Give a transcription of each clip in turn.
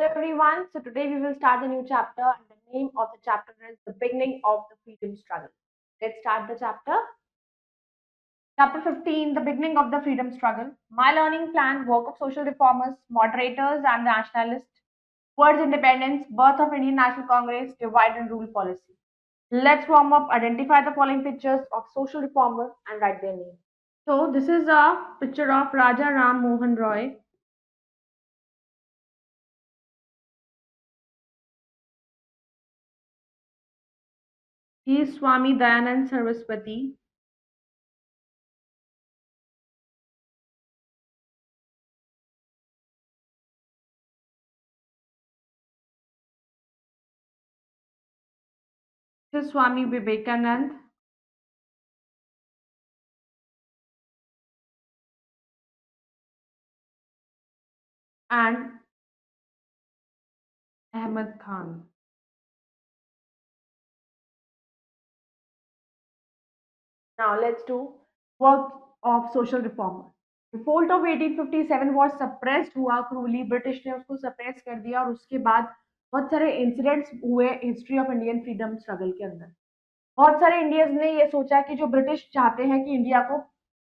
Hello everyone. So today we will start a new chapter and the name of the chapter is The Beginning of the Freedom Struggle. Let's start the chapter. Chapter 15, The Beginning of the Freedom Struggle. My learning plan, work of social reformers, moderators and nationalists, towards independence, birth of Indian National Congress, divide and rule policy. Let's warm up, identify the following pictures of social reformer and write their name. So this is a picture of Raja Ram Mohan Roy. He is Swami Dayanand Saraswati. This is Swami Vivekanand. And Ahmed Khan. Now let's do work of social reformer. Revolt of 1857 was suppressed हुआ क्रूली British ने उसको suppress कर दिया और उसके बाद बहुत सारे इंसिडेंट्स हुए history of Indian freedom struggle के अंदर। बहुत सारे इंडियंस ने ये सोचा कि जो ब्रिटिश चाहते हैं कि इंडिया को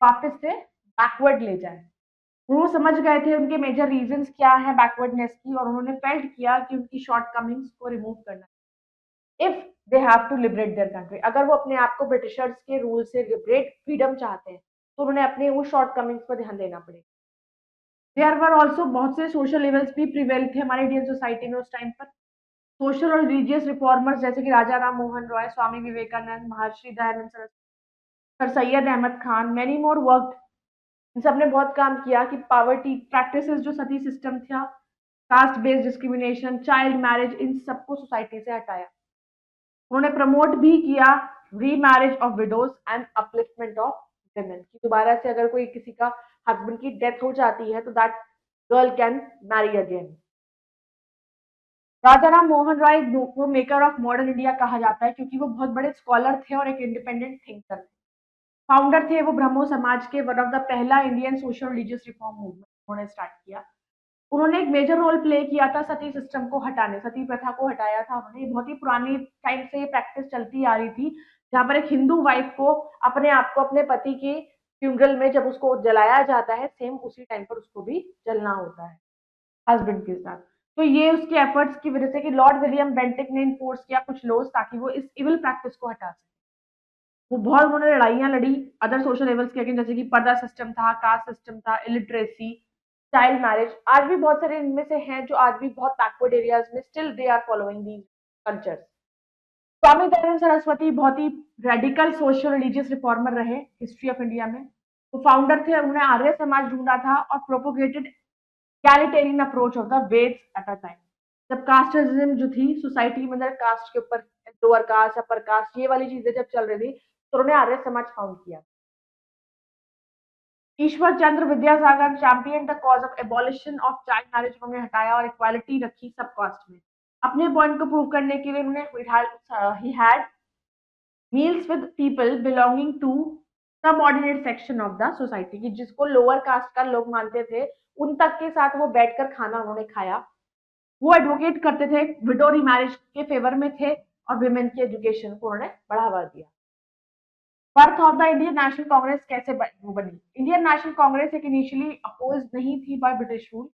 वापस से बैकवर्ड ले जाए। वो समझ गए थे उनके मेजर रीजंस क्या है बैकवर्डनेस की और उन्होंने फेल्ट किया कि उनकी शॉर्ट कमिंग्स को रिमूव करना if they have to liberate their country. अगर वो अपने आप को ब्रिटिशर्स के रूल से लिबरेट फ्रीडम चाहते हैं तो उन्होंने अपने वो शॉर्ट कमिंग्स पर ध्यान देना पड़ेगा। देयर वर ऑल्सो बहुत से सोशल लेवल्स भी प्रिवेल थे हमारे इंडियन सोसाइटी में उस टाइम पर। सोशल और रिलीजियस रिफॉर्मर्स जैसे कि राजा Ram Mohan Roy, Swami Vivekananda, Maharshi Dayanand Saraswati, sir Syed Ahmad Khan, many more worked. इन सब ने बहुत काम किया कि पावर्टी प्रैक्टिसेस जो सती सिस्टम था, caste based discrimination, child marriage, इन सबको सोसाइटी से हटाया। उन्होंने प्रमोट भी किया remarriage of widows and upliftment of women की दोबारा से अगर कोई किसी का हस्बैंड की डेथ हो जाती है तो that girl can marry again. Raja Ram Mohan Roy को मेकर ऑफ मॉडर्न इंडिया कहा जाता है क्योंकि वो बहुत बड़े स्कॉलर थे और एक इंडिपेंडेंट थिंकर थे। फाउंडर थे वो ब्रह्मो समाज के, वन ऑफ द पहला Indian social religious reform movement उन्होंने स्टार्ट किया। उन्होंने एक मेजर रोल प्ले किया था सती सिस्टम को हटाने, सती प्रथा को हटाया था उन्होंने। बहुत ही पुरानी टाइम से ये प्रैक्टिस चलती आ रही थी जहाँ पर एक हिंदू वाइफ को अपने आप को अपने पति के फ्यूनरल में जब उसको जलाया जाता है सेम उसी टाइम पर उसको भी जलना होता है हस्बैंड के साथ। तो ये उसके एफर्ट्स की वजह से कि लॉर्ड विलियम बेंटिक ने इन्फोर्स किया कुछ लॉज ताकि वो इस इविल प्रैक्टिस को हटा सके। वो बहुत उन्होंने लड़ाइयाँ लड़ी अदर सोशल लेवल्स के अगेंस्ट, जैसे कि पर्दा सिस्टम था, कास्ट सिस्टम था, इलिटरेसी, चाइल्ड मैरिज। आज भी बहुत सारे इनमें से हैं जो आज भी बहुत बैकवर्ड एरियाज में still they are following these cultures. Swami Dayanand Saraswati बहुत ही रेडिकल सोशल रिलीजियस रिफॉर्मर रहे हिस्ट्री ऑफ इंडिया में। वो फाउंडर थे, उन्होंने आर्य समाज ढूंढा था और propagated egalitarian approach of the Vedas at a time. जब कास्टिज्म जो थी सोसाइटी में अंदर कास्ट के ऊपर लोअर कास्ट अपर कास्ट ये वाली चीजें जब चल रही थी तो उन्होंने आर्य समाज फाउंड किया। Ishwar Chandra Vidyasagar champion the cause of abolition of child marriage, उन्होंने हटाया और इक्वालिटी रखी सब कास्ट में। अपने पॉइंट को प्रूव करने के लिए उन्होंने he had meals with people belonging to subordinate section of the society की जिसको लोअर कास्ट का लोग मानते थे उन तक के साथ वो बैठकर खाना उन्होंने खाया। वो एडवोकेट करते थे, विडो रीमैरिज के फेवर में थे और विमेन की एजुकेशन को उन्होंने बढ़ावा दिया। Birth of the Indian national Congress कैसे बनी? इंडियन नेशनल कांग्रेस एक इनिशियली अपोज नहीं थी by British rule.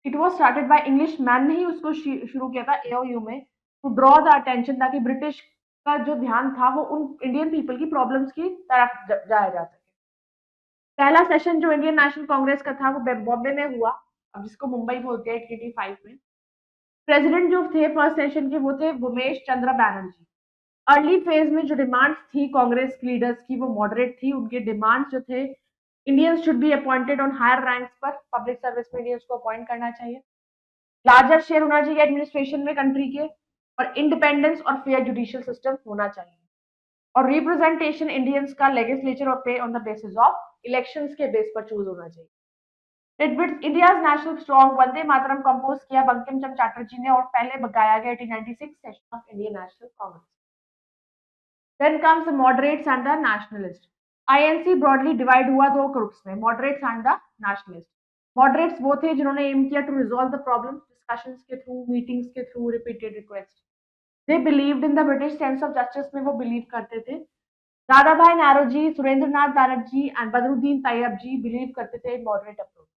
It was started by English man ने ही उसको शुरू किया था एओयू में टू ड्रॉ द अटेंशन ताकि ब्रिटिश का जो ध्यान था वो उन इंडियन पीपल की प्रॉब्लम्स की तरफ जाया जा सके। पहला सेशन जो इंडियन नेशनल कांग्रेस का था वो बॉम्बे में हुआ, अब जिसको मुंबई बोलते हैं 1885 में। प्रेसिडेंट जो थे फर्स्ट सेशन के वो थे उमेश चंद्र बैनर्जी। अर्ली फेज में जो डिमांड्स थी कांग्रेस लीडर्स की वो मॉडरेट थी। उनके डिमांड्स जो थे Indians should be appointed on higher ranks पर, पब्लिक सर्विस में इंडियंस को अपॉइंट करना चाहिए, लार्जर शेयर होना चाहिए एडमिनिस्ट्रेशन में कंट्री के, और इंडिपेंडेंस और फेयर जुडिशियल सिस्टम होना चाहिए, और रिप्रेजेंटेशन इंडियंस का लेजिस्लेचर और पे on the basis of elections के बेस पर चूज होना चाहिए। Titbits India's national song Vande Mataram compose किया बंकिम चंद्र चटर्जी ने और पहले गाया गया 1896 session of Indian national Congress. Then comes the moderates and the nationalists. INC broadly divide हुआ दो ग्रुप्स में, moderates and the nationalists. Moderates वो थे जिन्होंने एम किया to resolve the problem discussions के थ्रू, मीटिंग्स के through, repeated request. They believed in the British sense of justice में वो बिलीव करते थे। Dadabhai Naoroji, Surendranath Banerjee and Badruddin Tyabji believe करते थे इन मॉडरेट अप्रोच।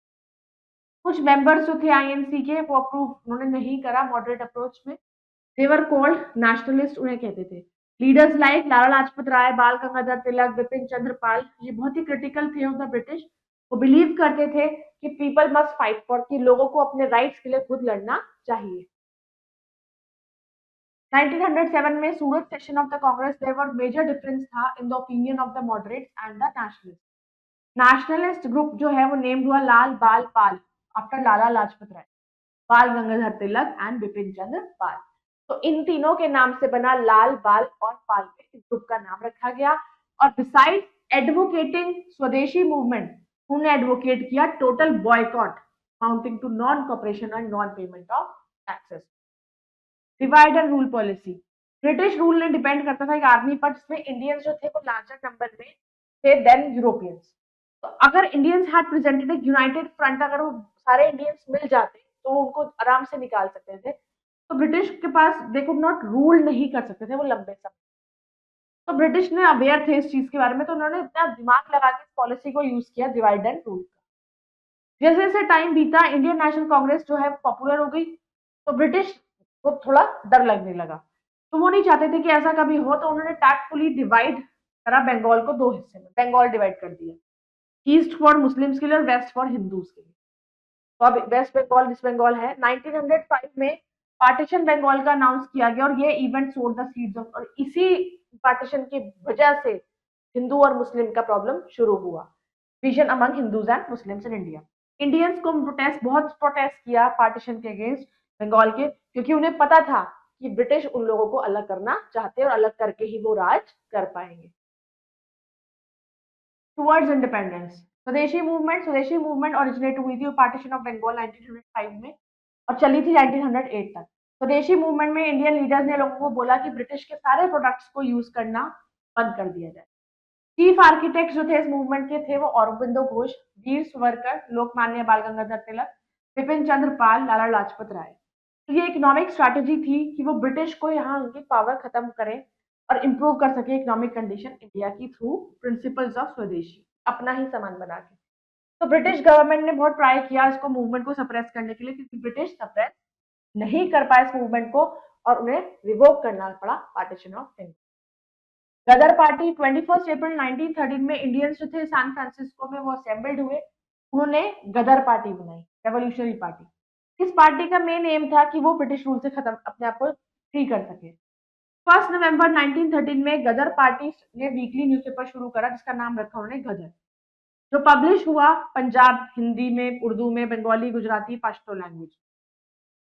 कुछ मेंबर्स जो थे आईएनसी के वो अप्रूव उन्होंने नहीं करा मॉडरेट अप्रोच में। देवर कोल्ड नेशनलिस्ट उन्हें कहते थे। लीडर्स लाइक लाला लाजपत राय, बाल गंगाधर तिलक, बिपिन चंद्र पाल, ये बहुत ही क्रिटिकल थे ऑफ द ब्रिटिश। वो बिलीव करते थे कि पीपल मस्ट फाइट फॉर, कि लोगों को अपने राइट्स के लिए खुद लड़ना चाहिए। 1907 में Surat session of the Congress there were major difference था in the opinion of the moderates and the nationalist. Nationalist group जो है वो नेम्ड हुआ लाल बाल पाल आफ्टर लाला लाजपत राय, बाल गंगाधर तिलक एंड बिपिन चंद्र पाल। तो इन तीनों के नाम से बना लाल बाल और पाल में इस ग्रुप का नाम रखा गया। और बिसाइड एडवोकेटिंग स्वदेशी मूवमेंट, उन्होंने एडवोकेट किया total boycott mounting to non cooperation and non payment of taxes. Divide and rule policy, British rule ने डिपेंड करता था एक आर्मी पर जिसमें इंडियंस जो थे वो लार्जर नंबर में थे देन यूरोपियंस। तो अगर इंडियंस हैड प्रेजेंटेड एक यूनाइटेड फ्रंट, अगर वो सारे इंडियंस मिल जाते तो वो उनको आराम से निकाल सकते थे। तो ब्रिटिश के पास दे कुड नॉट रूल नहीं कर सकते थे वो लंबे समय। तो ब्रिटिश ने अवेयर थे इस चीज के बारे में, तो उन्होंने इतना दिमाग लगा के इस पॉलिसी को यूज किया डिवाइड एंड रूल का। जैसे जैसे टाइम बीता इंडियन नेशनल कांग्रेस जो है पॉपुलर हो गई, तो ब्रिटिश को थोड़ा डर लगने लगा। तो वो नहीं चाहते थे कि ऐसा कभी हो, तो उन्होंने टैक्टफुली डिवाइड करा बंगाल को दो हिस्से में, बंगाल डिवाइड कर दिया, ईस्ट फॉर मुस्लिम्स के लिए और वेस्ट फॉर हिंदूज के लिए। तो अब वेस्ट बंगाल ईस्ट बंगाल है। 1905 में पार्टीशन बंगाल का अनाउंस किया गया और ये इवेंट सोड द सीड्स ऑफ, और इसी पार्टीशन की वजह से हिंदू और मुस्लिम का प्रॉब्लम शुरू हुआ, vision among Hindus and Muslims in India. Indians को बहुत प्रोटेस्ट किया पार्टीशन के अगेंस्ट बंगाल के, क्योंकि उन्हें पता था कि ब्रिटिश उन लोगों को अलग करना चाहते हैं और अलग करके ही वो राज कर पाएंगे। टुवर्ड्स इंडिपेंडेंस, स्वदेशी मूवमेंट ओरिजिनेट हुई थी पार्टीशन ऑफ बंगाल 1905 में और चली थी 1908 तक। स्वदेशी मूवमेंट में इंडियन लीडर्स ने लोगों को बोला कि ब्रिटिश के सारे प्रोडक्ट्स को यूज करना बंद कर दिया जाए। चीफ आर्किटेक्ट जो थे इस मूवमेंट के थे वो अरबिंदो घोष, वीर सावरकर, लोकमान्य बाल गंगाधर तिलक, बिपिन चंद्र पाल, लाला लाजपत राय। तो ये इकोनॉमिक स्ट्रैटेजी थी कि वो ब्रिटिश को यहाँ उनकी पावर खत्म करें और इम्प्रूव कर सके इकोनॉमिक कंडीशन इंडिया की थ्रू प्रिंसिपल्स ऑफ स्वदेशी, अपना ही सामान बना के। तो ब्रिटिश गवर्नमेंट ने बहुत ट्राई किया इसको मूवमेंट को सप्रेस करने के लिए, क्योंकि ब्रिटिश सप्रेस नहीं कर पाए इस मूवमेंट को और उन्हें रिवोक करना पड़ा partition of India. Ghadar party 21 April 1913 में इंडियंस जो थे सैन फ्रांसिस्को में वो असेंबल्ड हुए, उन्होंने गदर पार्टी बनाई, रेवोल्यूशनरी पार्टी। इस पार्टी का मेन एम था कि वो ब्रिटिश रूल से खत्म अपने आप को फ्री कर सके। 1 नवंबर 1913 में गदर पार्टी ने वीकली न्यूज़पेपर शुरू करा जिसका नाम रखा उन्होंने गदर, जो पब्लिश हुआ पंजाब हिंदी में, उर्दू में, बंगाली, गुजराती, पश्तो लैंग्वेज।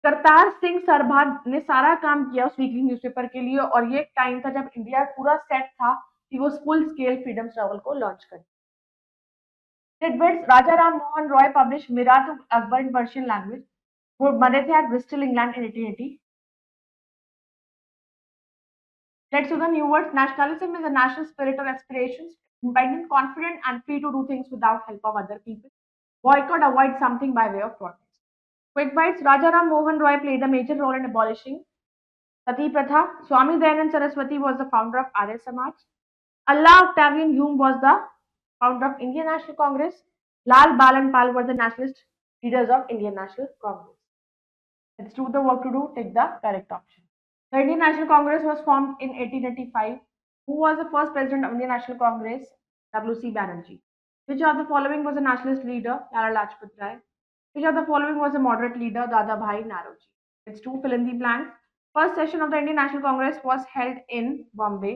करतार सिंह सरभा ने सारा काम किया उस वीकली न्यूज़पेपर के लिए और ये टाइम था जब इंडिया पूरा सेट था कि वो फुल स्केल फ्रीडम स्ट्रगल को लॉन्च करे। टिडबिट्स, राजा राम मोहन रॉय पब्लिश मीरा टू अकबर इन पर्शियन लैंग्वेज, वो बने थे at Bristol England in 1880। Let's do the new words. Nationalism is a national spirit of aspirations, independent, confident, and free to do things without help of other people. Boycott, avoid something by way of protest. Quick bites. Rajaram Mohan Roy played a major role in abolishing Sati Pratha. Swami Dayanand Saraswati was the founder of Arya Samaj. Allah Octavian Hume was the founder of Indian National Congress. Lal Balan Pal were the nationalist leaders of Indian National Congress. Let's do the work to do. Take the correct option. The Indian National Congress was formed in 1885. Who was the first president of Indian National Congress? W.C. Banerjee. Which of the following was a nationalist leader? Lala Lajpat Rai. Which of the following was a moderate leader? Dada Bhai Naroji. Let's do fill in the blanks. First session of the Indian National Congress was held in Bombay.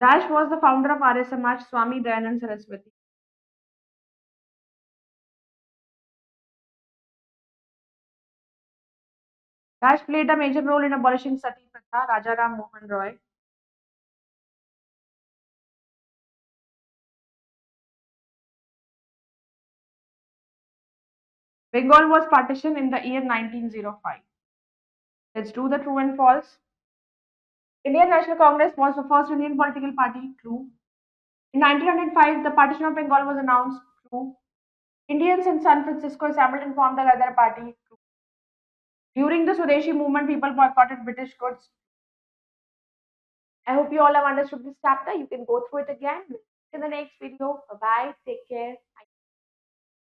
Dash was the founder of Arya Samaj, Swami Dayanand Saraswati. Dash played a major role in abolishing Sati Pratha, Rajaram Mohan Roy. Bengal was partitioned in the year 1905. Let's do the true and false. Indian National Congress was the first Indian political party. True. In 1905, the partition of Bengal was announced. True. Indians in San Francisco assembled and formed the Ghadar Party. During the Swadeshi movement, people boycotted British goods. I hope you all have understood this chapter. You can go through it again in the next video. Bye bye. Take care.